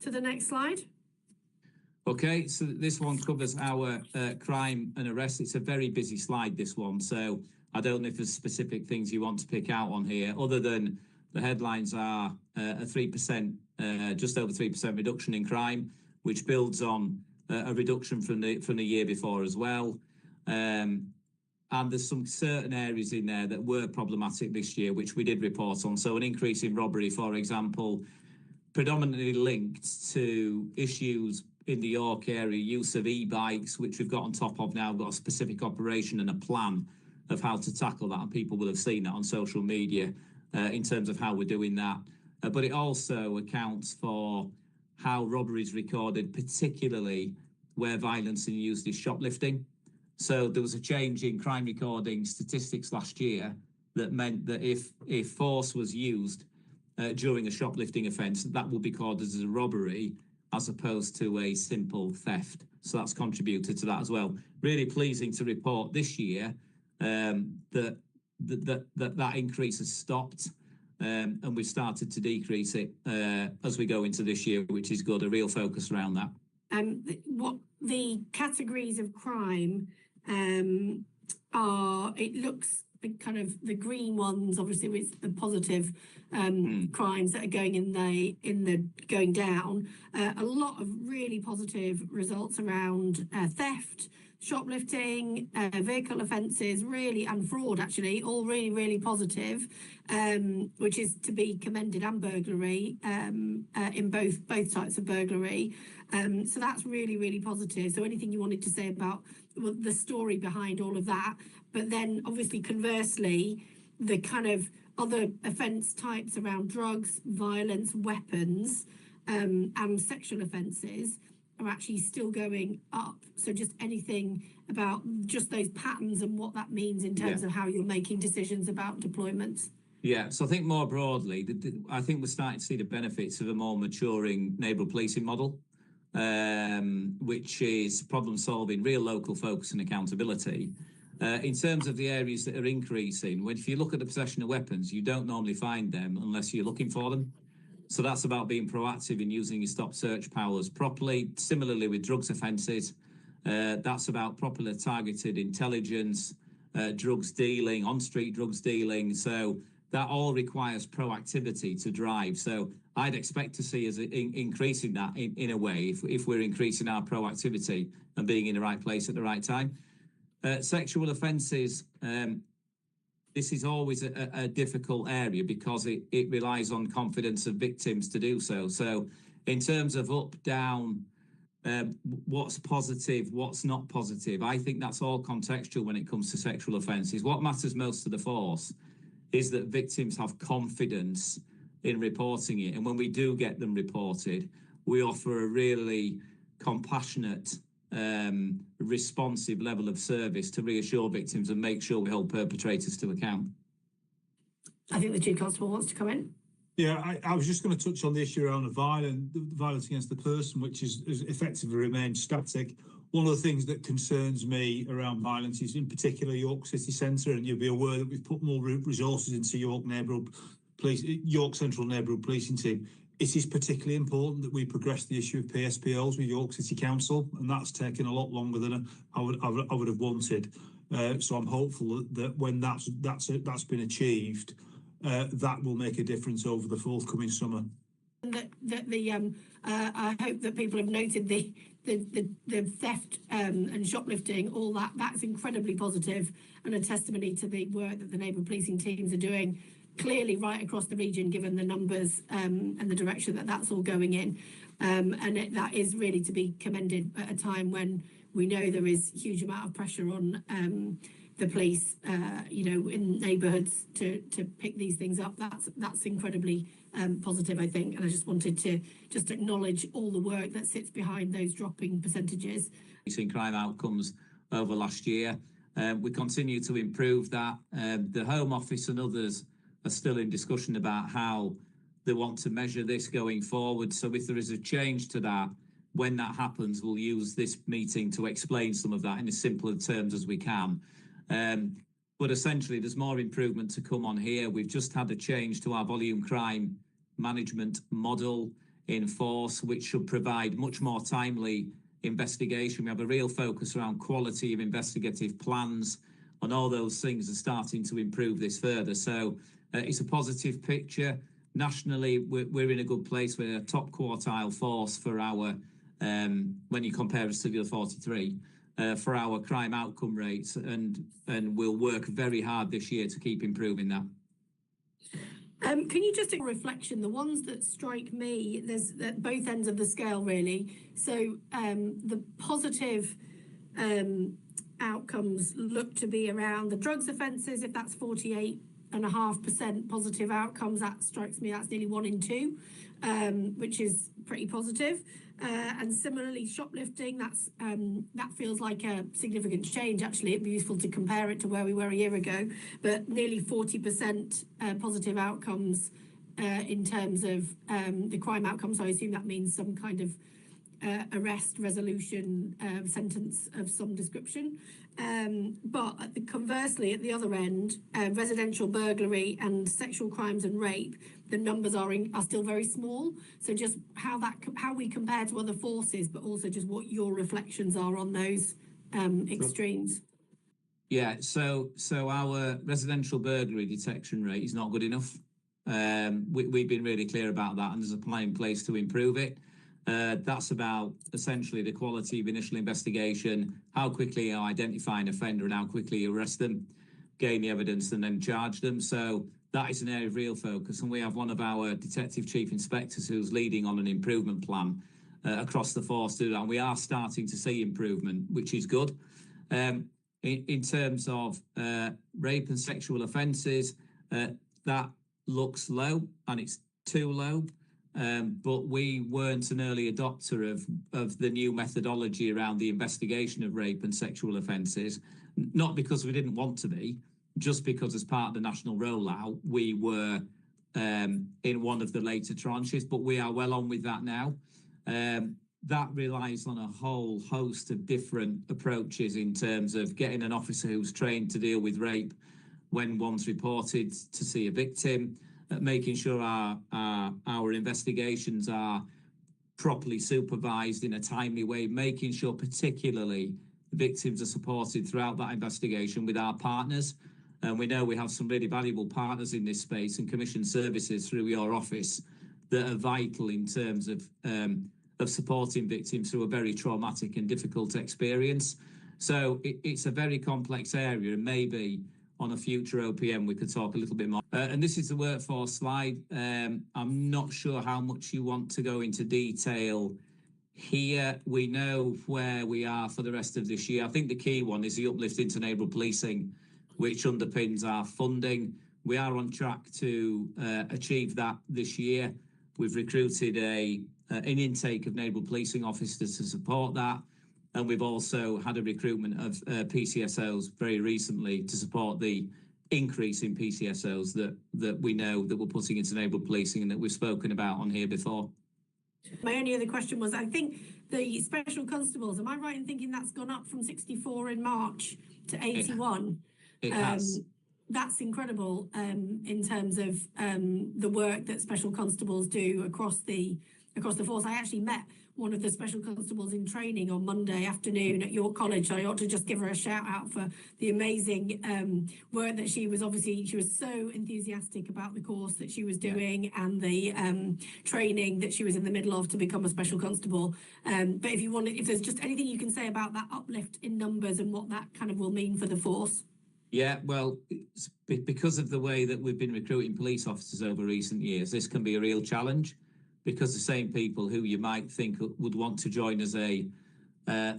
to the next slide. Okay, so this one covers our crime and arrests. It's a very busy slide, this one. So I don't know if there's specific things you want to pick out on here, other than the headlines are a 3%, just over 3% reduction in crime, which builds on a reduction from the year before as well. And there's some certain areas in there that were problematic this year, which we did report on. So an increase in robbery, for example, predominantly linked to issues in the York area, use of e-bikes, which we've got on top of now. We've got a specific operation and a plan of how to tackle that, and people will have seen that on social media in terms of how we're doing that. But it also accounts for how robbery is recorded, particularly where violence is used is shoplifting. So there was a change in crime recording statistics last year that meant that if force was used during a shoplifting offence, that will be recorded as a robbery as opposed to a simple theft. So that's contributed to that as well. Really pleasing to report this year that increase has stopped, and we've started to decrease it as we go into this year, which is good, a real focus around that. What the categories of crime are, it looks kind of the green ones, obviously, with the positive crimes that are going down. A lot of really positive results around theft, shoplifting, vehicle offences, really, and fraud, actually, all really, really positive, which is to be commended, and burglary in both types of burglary. So that's really, really positive. So anything you wanted to say about the story behind all of that? But then, obviously, conversely, the kind of other offence types around drugs, violence, weapons, and sexual offences are actually still going up. So just anything about just those patterns and what that means in terms of how you're making decisions about deployments. Yeah, so I think more broadly, I think we're starting to see the benefits of a more maturing neighbourhood policing model, which is problem solving, real local focus and accountability. In terms of the areas that are increasing, if you look at the possession of weapons, you don't normally find them unless you're looking for them. So that's about being proactive in using your stop search powers properly. Similarly with drugs offences, that's about properly targeted intelligence, drugs dealing, on-street drugs dealing. So that all requires proactivity to drive. So I'd expect to see us increasing that in a way if we're increasing our proactivity and being in the right place at the right time. Sexual offences, this is always a difficult area because it relies on confidence of victims to do so. So in terms of up, down, what's positive, what's not positive, I think that's all contextual when it comes to sexual offences. What matters most to the force is that victims have confidence in reporting it. And when we do get them reported, we offer a really compassionate, responsive level of service to reassure victims and make sure we hold perpetrators to account. I think the Chief Constable wants to come in. Yeah, I was just going to touch on the issue around the violence against the person, which is effectively remained static. One of the things that concerns me around violence is in particular York City Centre, and you'll be aware that we've put more resources into York Central Neighbourhood Policing Team. It is particularly important that we progress the issue of PSPLs with York City Council, and that's taken a lot longer than I would have wanted. So I'm hopeful that when that's been achieved, that will make a difference over the forthcoming summer. I hope that people have noted the theft and shoplifting, all that's incredibly positive and a testimony to the work that the neighbourhood policing teams are doing clearly right across the region, given the numbers and the direction that's all going in. That is really to be commended at a time when we know there is a huge amount of pressure on the police, in neighbourhoods to pick these things up. That's incredibly positive, I think. And I just wanted to acknowledge all the work that sits behind those dropping percentages. We've seen crime outcomes over last year. We continue to improve that. The Home Office and others are still in discussion about how they want to measure this going forward. So if there is a change to that, when that happens, we'll use this meeting to explain some of that in as simple terms as we can. But essentially, there's more improvement to come on here. We've just had a change to our volume crime management model. in force, which should provide much more timely investigation. We have a real focus around quality of investigative plans, and all those things are starting to improve this further. So it's a positive picture. Nationally, we're in a good place. We're a top quartile force for our, when you compare us to the other 43, for our crime outcome rates, and we'll work very hard this year to keep improving that. Can you just take a reflection? The ones that strike me, there's at both ends of the scale, really. So the positive outcomes look to be around the drugs offences. If that's 48.5% positive outcomes, that strikes me, that's nearly 1 in 2, which is pretty positive. And similarly, shoplifting, that feels like a significant change. Actually, it'd be useful to compare it to where we were a year ago, but nearly 40% positive outcomes in terms of the crime outcomes. So I assume that means some kind of arrest, resolution, sentence of some description. But conversely, at the other end, residential burglary and sexual crimes and rape, the numbers are still very small. So just how we compare to other forces, but also just what your reflections are on those extremes. Yeah, so our residential burglary detection rate is not good enough. We've been really clear about that, and there's a plan in place to improve it. That's about essentially the quality of initial investigation, how quickly you identify an offender and how quickly you arrest them, gain the evidence and then charge them. So that is an area of real focus, and we have one of our detective chief inspectors who's leading on an improvement plan across the force to do that, and we are starting to see improvement, which is good. In terms of rape and sexual offences, that looks low, and it's too low. But we weren't an early adopter of the new methodology around the investigation of rape and sexual offences, not because we didn't want to be, just because as part of the national rollout, we were in one of the later tranches, but we are well on with that now. That relies on a whole host of different approaches in terms of getting an officer who's trained to deal with rape when one's reported to see a victim, making sure our investigations are properly supervised in a timely way, making sure particularly victims are supported throughout that investigation with our partners. And we know we have some really valuable partners in this space and commission services through your office that are vital in terms of supporting victims through a very traumatic and difficult experience. So it's a very complex area, and maybe on a future OPM we could talk a little bit more. And this is the workforce slide. I'm not sure how much you want to go into detail here. We know where we are for the rest of this year. I think the key one is the uplift into neighbourhood policing, which underpins our funding. We are on track to achieve that this year. We've recruited an intake of neighbourhood policing officers to support that. And we've also had a recruitment of PCSOs very recently to support the increase in PCSOs that we know that we're putting into neighbourhood policing and that we've spoken about on here before. My only other question was, I think the special constables, am I right in thinking that's gone up from 64 in March to 81? It has. That's incredible in terms of the work that special constables do across the force. I actually met one of the special constables in training on Monday afternoon at York College. I ought to just give her a shout out for the amazing work that she was so enthusiastic about the course that she was doing and the training that she was in the middle of to become a special constable. But if there's just anything you can say about that uplift in numbers and what that kind of will mean for the force. Yeah, well, because of the way that we've been recruiting police officers over recent years, this can be a real challenge, because the same people who you might think would want to join as a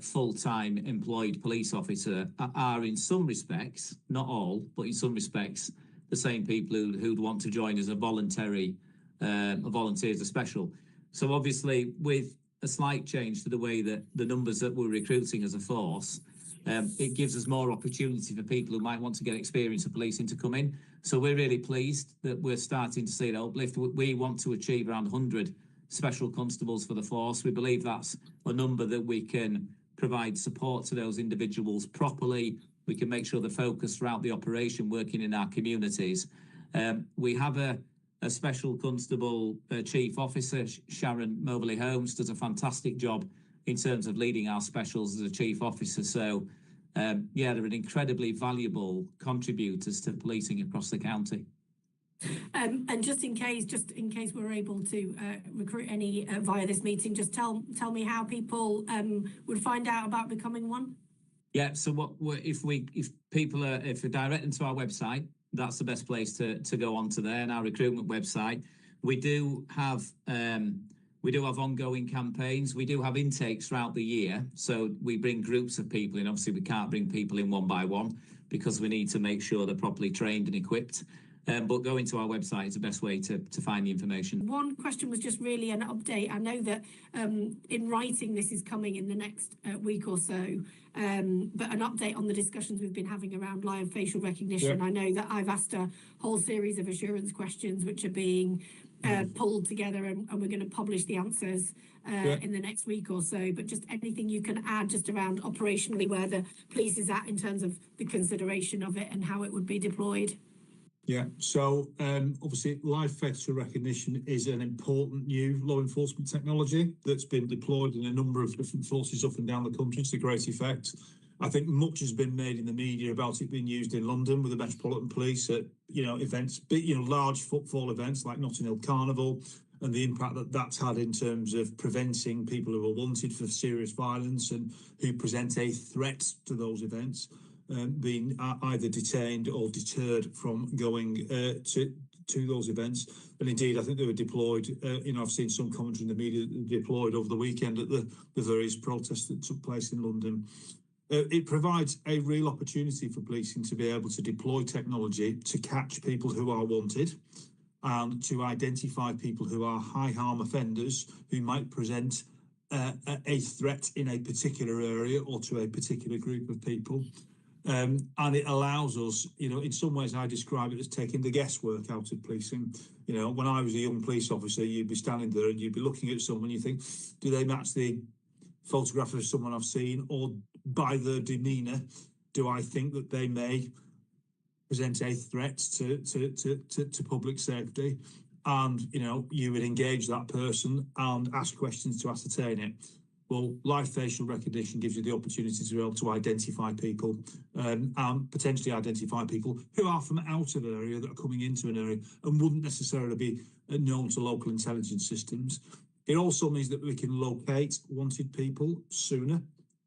full-time employed police officer are in some respects, not all, but in some respects, the same people who'd want to join as a volunteer as a special. So obviously, with a slight change to the way that the numbers that we're recruiting as a force, it gives us more opportunity for people who might want to get experience of policing to come in. So we're really pleased that we're starting to see that uplift. We want to achieve around 100 special constables for the force. We believe that's a number that we can provide support to those individuals properly. We can make sure they're focused throughout the operation, working in our communities. We have a Special Constable Chief Officer Sharon Mobley Holmes does a fantastic job in terms of leading our specials as a Chief Officer. So, yeah, they're an incredibly valuable contributors to policing across the county. And just in case we're able to recruit any via this meeting, just tell me how people would find out about becoming one. Yeah, so if they're direct into our website, that's the best place to go onto there, and our recruitment website. We do have ongoing campaigns. We do have intakes throughout the year, so we bring groups of people in. Obviously, we can't bring people in one by one because we need to make sure they're properly trained and equipped. But going to our website is the best way to find the information. One question was just really an update. I know that in writing this is coming in the next week or so, but an update on the discussions we've been having around live facial recognition. I know that I've asked a whole series of assurance questions which are being pulled together, and we're going to publish the answers in the next week or so. But just anything you can add just around operationally where the police is at in terms of the consideration of it and how it would be deployed. Yeah, so obviously live facial recognition is an important new law enforcement technology that's been deployed in a number of different forces up and down the country to great effect. I think much has been made in the media about it being used in London with the Metropolitan Police at, events, large footfall events like Notting Hill Carnival, and the impact that that's had in terms of preventing people who are wanted for serious violence and who present a threat to those events. Being either detained or deterred from going to those events. And indeed, I think they were deployed, I've seen some commentary in the media deployed over the weekend at the various protests that took place in London. It provides a real opportunity for policing to be able to deploy technology to catch people who are wanted and to identify people who are high harm offenders who might present a threat in a particular area or to a particular group of people. And it allows us, in some ways I describe it as taking the guesswork out of policing. When I was a young police officer, you'd be standing there and you'd be looking at someone, you think, do they match the photograph of someone I've seen, or by their demeanour, do I think that they may present a threat to public safety? And, you would engage that person and ask questions to ascertain it. Well, live facial recognition gives you the opportunity to be able to identify people and potentially identify people who are from out of an area that are coming into an area and wouldn't necessarily be known to local intelligence systems. It also means that we can locate wanted people sooner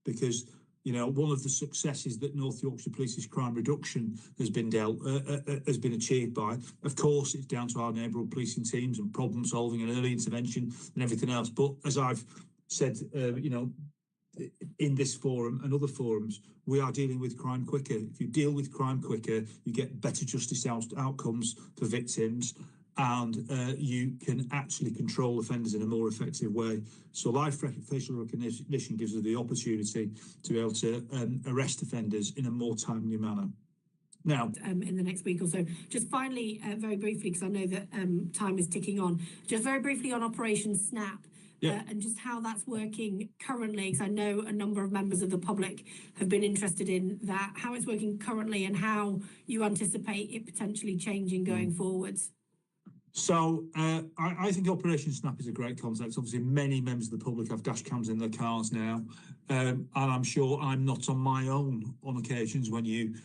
because, one of the successes that North Yorkshire Police's crime reduction has been achieved by, of course, it's down to our neighbourhood policing teams and problem solving and early intervention and everything else. But as I've said, in this forum and other forums, we are dealing with crime quicker. If you deal with crime quicker, you get better justice outcomes for victims, and you can actually control offenders in a more effective way. So live facial recognition gives us the opportunity to be able to arrest offenders in a more timely manner. Now, in the next week or so. Just finally, very briefly, because I know that time is ticking on, just very briefly on Operation Snap. And just how that's working currently, because I know a number of members of the public have been interested in that, how it's working currently and how you anticipate it potentially changing going forwards. So I think Operation Snap is a great concept. Obviously, many members of the public have dash cams in their cars now, and I'm sure I'm not on my own on occasions when you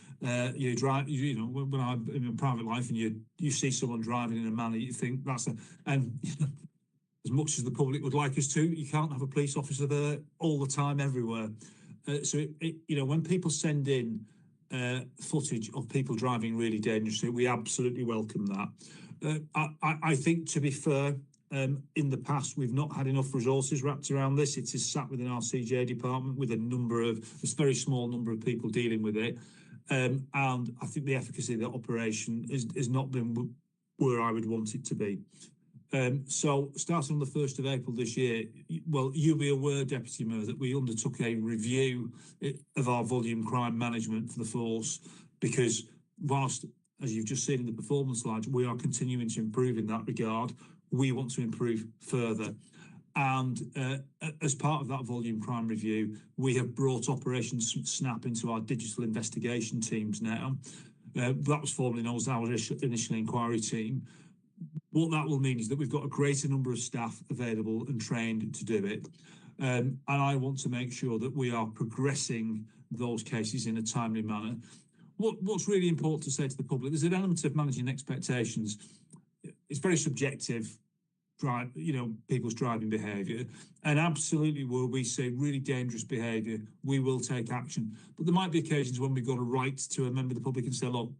drive. When I'm in my private life and you see someone driving in a manner, you think that's as much as the public would like us to, you can't have a police officer there all the time, everywhere. So when people send in footage of people driving really dangerously, we absolutely welcome that. I think, to be fair, in the past, we've not had enough resources wrapped around this. It is sat within our CJ department with a very small number of people dealing with it. And I think the efficacy of the operation has not been where I would want it to be. So starting on the 1st of April this year, well, you'll be aware, Deputy Mayor, that we undertook a review of our volume crime management for the force, because whilst, as you've just seen in the performance slides, we are continuing to improve in that regard, we want to improve further. And as part of that volume crime review, we have brought Operation Snap into our digital investigation teams now. That was formerly known as our initial inquiry team. What that will mean is that we've got a greater number of staff available and trained to do it. And I want to make sure that we are progressing those cases in a timely manner. What's really important to say to the public, there's an element of managing expectations. It's very subjective, people's driving behaviour, and absolutely where we see really dangerous behaviour, we will take action. But there might be occasions when we've got a right to a member of the public and say, look,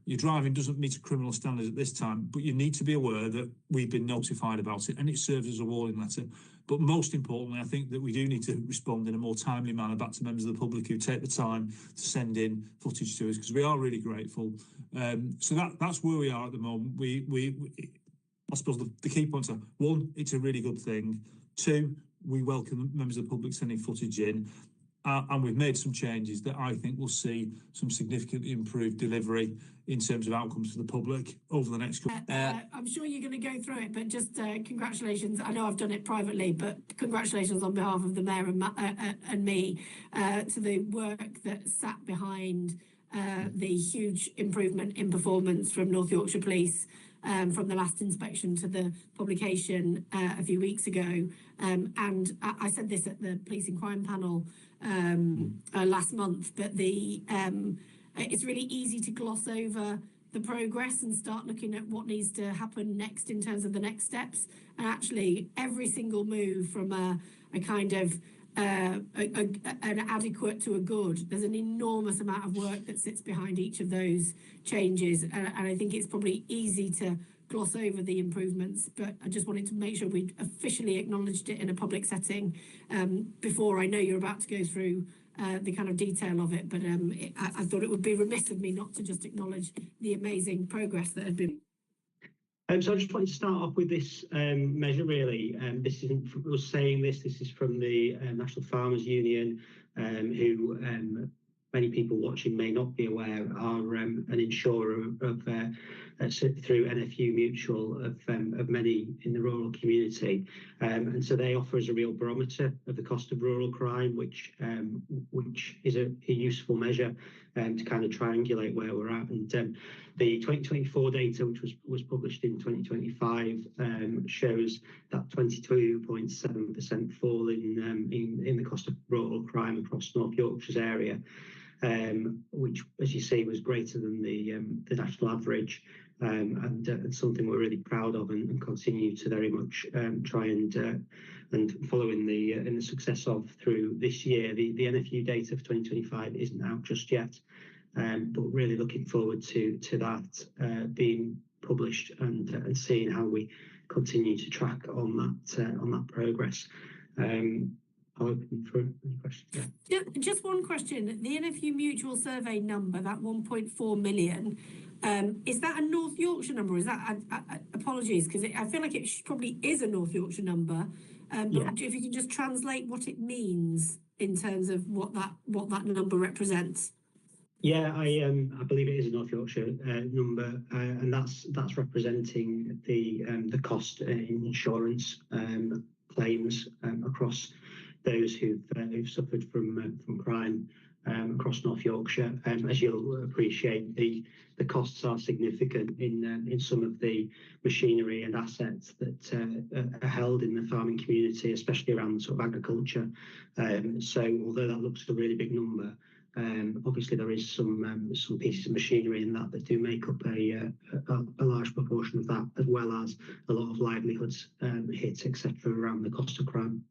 your driving doesn't meet criminal standards at this time, but you need to be aware that we've been notified about it, and it serves as a warning letter. But most importantly, I think that we do need to respond in a more timely manner back to members of the public who take the time to send in footage to us, because we are really grateful. So that's where we are at the moment. I suppose the key points are: one, it's a really good thing. Two, we welcome members of the public sending footage in. And we've made some changes that I think will see some significantly improved delivery in terms of outcomes for the public over the next couple. I'm sure you're going to go through it, but just congratulations. I know I've done it privately, but congratulations on behalf of the Mayor and me to the work that sat behind the huge improvement in performance from North Yorkshire Police from the last inspection to the publication a few weeks ago. And I said this at the Policing Crime Panel last month, but it's really easy to gloss over the progress and start looking at what needs to happen next in terms of the next steps. And actually, every single move from a kind of an adequate to a good, there's an enormous amount of work that sits behind each of those changes, and I think it's probably easy to gloss over the improvements, but I just wanted to make sure we officially acknowledged it in a public setting before. I know you're about to go through the kind of detail of it, but I thought it would be remiss of me not to just acknowledge the amazing progress that had been. So I just wanted to start off with this measure, really. This isn't from us saying this. This is from the National Farmers Union, who many people watching may not be aware are an insurer of through NFU Mutual of many in the rural community, and so they offer us a real barometer of the cost of rural crime, which is a useful measure to kind of triangulate where we're at. And the 2024 data, which was published in 2025, shows that 22.7% fall in the cost of rural crime across North Yorkshire's area, which, as you see, was greater than the national average, and something we're really proud of and continue to very much try and follow in the success of through this year. The NFU data for 2025 isn't out just yet, but really looking forward to that being published and seeing how we continue to track on that progress. I'll open for any questions. Yeah. Just one question. The NFU Mutual Survey number, that 1.4 million, is that a North Yorkshire number? Is that, apologies, because I feel like it probably is a North Yorkshire number, but if you can just translate what it means in terms of what that number represents. Yeah, I believe it is a North Yorkshire number, and that's representing the cost in insurance claims across those who've suffered from crime across North Yorkshire. As you'll appreciate, the costs are significant in some of the machinery and assets that are held in the farming community, especially around sort of agriculture. So although that looks a really big number, obviously there is some pieces of machinery in that do make up a large proportion of that, as well as a lot of livelihoods hit, etc., around the cost of crime.